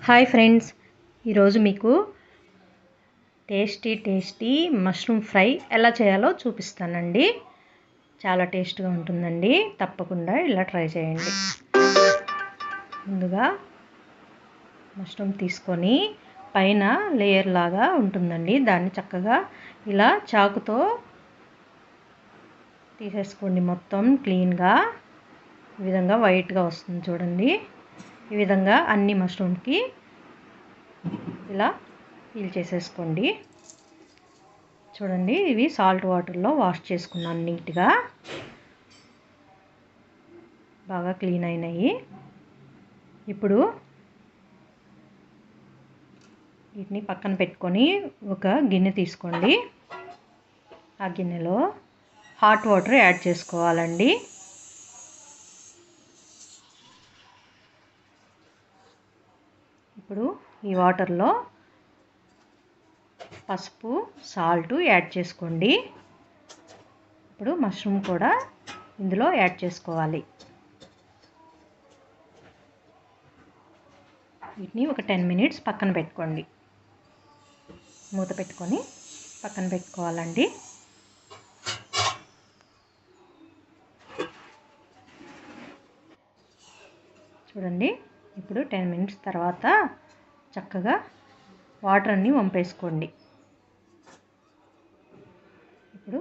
Hi friends, ఈరోజు మీకు tasty mushroom fry ఎలా చేయాలో చూపిస్తానండి. చాలా టేస్ట్గా ఉంటుందండి. తప్పకుండా ఇలా ట్రై చేయండి. ముందుగా మష్రూమ్ తీసుకొని పైన లేయర్ లాగా ఉంటుందండి. దాన్ని చక్కగా ఇలా చాకుతో తీసేసుకోండి. మొత్తం క్లీన్గా ఈ విధంగా వైట్గా వస్తుంది చూడండి. ఈ విధంగా అన్ని మష్రూమ్కి ఇలా పీల్ చేసేసుకోండి. చూడండి, ఇవి సాల్ట్ వాటర్లో వాష్ చేసుకున్నాను. నీట్గా బాగా క్లీన్ అయినాయి. ఇప్పుడు వీటిని పక్కన పెట్టుకొని ఒక గిన్నె తీసుకోండి. ఆ గిన్నెలో హాట్ వాటర్ యాడ్ చేసుకోవాలండి. ఇప్పుడు ఈ వాటర్లో పసుపు, సాల్ట్ యాడ్ చేసుకోండి. ఇప్పుడు మష్రూమ్ కూడా ఇందులో యాడ్ చేసుకోవాలి. వీటిని ఒక 10 మినిట్స్ పక్కన పెట్టుకోండి. మూత పెట్టుకొని పక్కన పెట్టుకోవాలండి. చూడండి, ఇప్పుడు 10 మినిట్స్ తర్వాత చక్కగా వాటర్ అన్నీ వంపేసుకోండి. ఇప్పుడు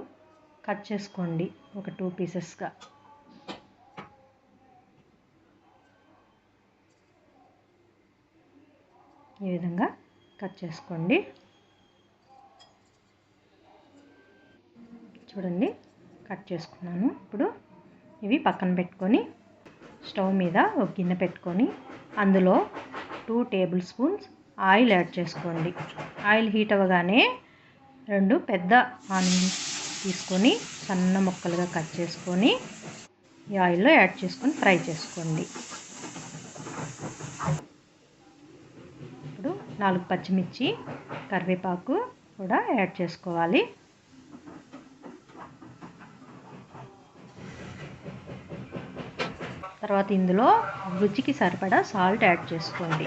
కట్ చేసుకోండి ఒక 2 పీసెస్గా. ఈ విధంగా కట్ చేసుకోండి. చూడండి, కట్ చేసుకున్నాను. ఇప్పుడు ఇవి పక్కన పెట్టుకొని స్టవ్ మీద ఒక గిన్నె పెట్టుకొని అందులో 2 టేబుల్ స్పూన్స్ ఆయిల్ యాడ్ చేసుకోండి. ఆయిల్ హీట్ అవ్వగానే 2 పెద్ద ఆనియన్స్ తీసుకొని సన్న ముక్కలుగా కట్ చేసుకొని ఈ ఆయిల్లో యాడ్ చేసుకొని ఫ్రై చేసుకోండి. ఇప్పుడు 4 పచ్చిమిర్చి, కరివేపాకు కూడా యాడ్ చేసుకోవాలి. తర్వాత ఇందులో రుచికి సరిపడా సాల్ట్ యాడ్ చేసుకోండి.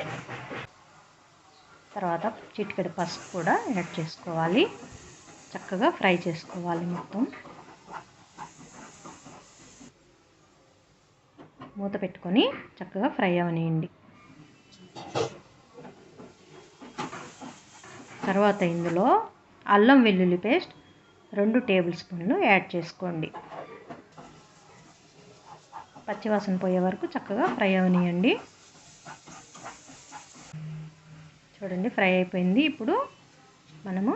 తర్వాత చిటికెడు పసుపు కూడా యాడ్ చేసుకోవాలి. చక్కగా ఫ్రై చేసుకోవాలి మొత్తం. మూత పెట్టుకొని చక్కగా ఫ్రై అవనియండి. తర్వాత ఇందులో అల్లం వెల్లుల్లి పేస్ట్ 2 టేబుల్ స్పూన్లు యాడ్ చేసుకోండి. పచ్చివాసన పోయే వరకు చక్కగా ఫ్రై అవనియండి. చూడండి, ఫ్రై అయిపోయింది. ఇప్పుడు మనము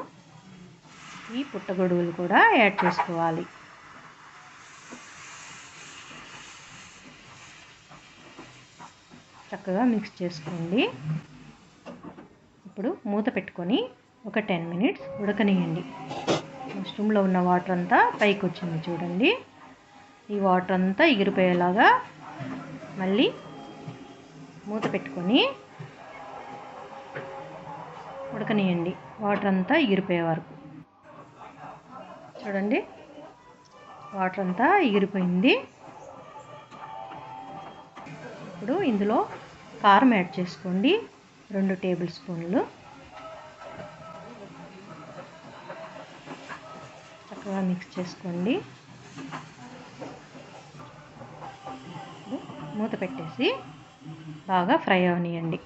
ఈ పుట్టగొడుగులు కూడా యాడ్ చేసుకోవాలి. చక్కగా మిక్స్ చేసుకోండి. ఇప్పుడు మూత పెట్టుకొని ఒక 10 మినిట్స్ ఉడకనియండి. మష్రూమ్లో ఉన్న వాటర్ అంతా పైకి వచ్చింది చూడండి. ఈ వాటర్ అంతా ఎగిరిపోయేలాగా మళ్ళీ మూత పెట్టుకొని ఉడకనియండి. వాటర్ అంతా ఎగిరిపోయే వరకు. చూడండి, వాటర్ అంతా ఎగిరిపోయింది. ఇప్పుడు ఇందులో కారం యాడ్ చేసుకోండి. 2 టేబుల్ స్పూన్లు. చక్కగా మిక్స్ చేసుకోండి. మూత పెట్టేసి బాగా ఫ్రై అవనియండి.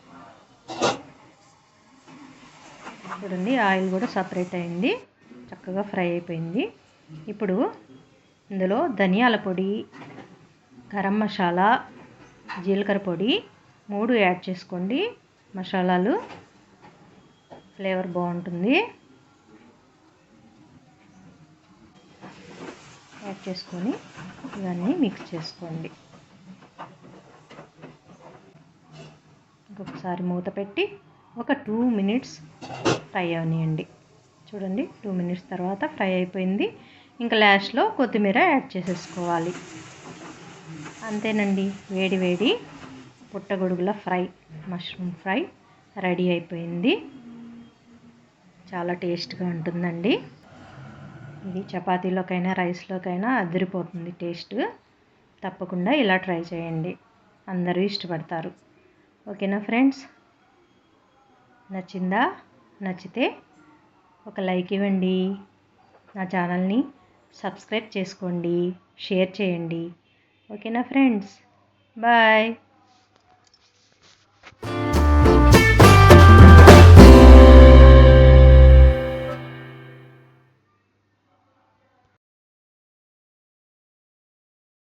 చూడండి, ఆయిల్ కూడా సపరేట్ అయింది. చక్కగా ఫ్రై అయిపోయింది. ఇప్పుడు ఇందులో ధనియాల పొడి, గరం మసాలా, జీలకర్ర పొడి 3 యాడ్ చేసుకోండి. మసాలాలు ఫ్లేవర్ బాగుంటుంది. యాడ్ చేసుకొని ఇవన్నీ మిక్స్ చేసుకోండి. ఇంకొకసారి మూత పెట్టి ఒక 2 మినిట్స్ ఫ్రై అవనియండి. చూడండి, 2 మినిట్స్ తర్వాత ఫ్రై అయిపోయింది. ఇంకా లాస్ట్లో కొత్తిమీర యాడ్ చేసేసుకోవాలి. అంతేనండి, వేడి వేడి పుట్టగొడుగుల ఫ్రై, మష్రూమ్ ఫ్రై రెడీ అయిపోయింది. చాలా టేస్ట్గా ఉంటుందండి. ఇది చపాతీలోకైనా రైస్లోకైనా అదిరిపోతుంది టేస్ట్. తప్పకుండా ఇలా ట్రై చేయండి. అందరూ ఇష్టపడతారు. ఓకేనా ఫ్రెండ్స్? నచ్చిందా? నచ్చితే ఒక లైక్ ఇవ్వండి. నా ఛానల్ని సబ్స్క్రైబ్ చేసుకోండి, షేర్ చేయండి. ఓకేనా ఫ్రెండ్స్? బాయ్.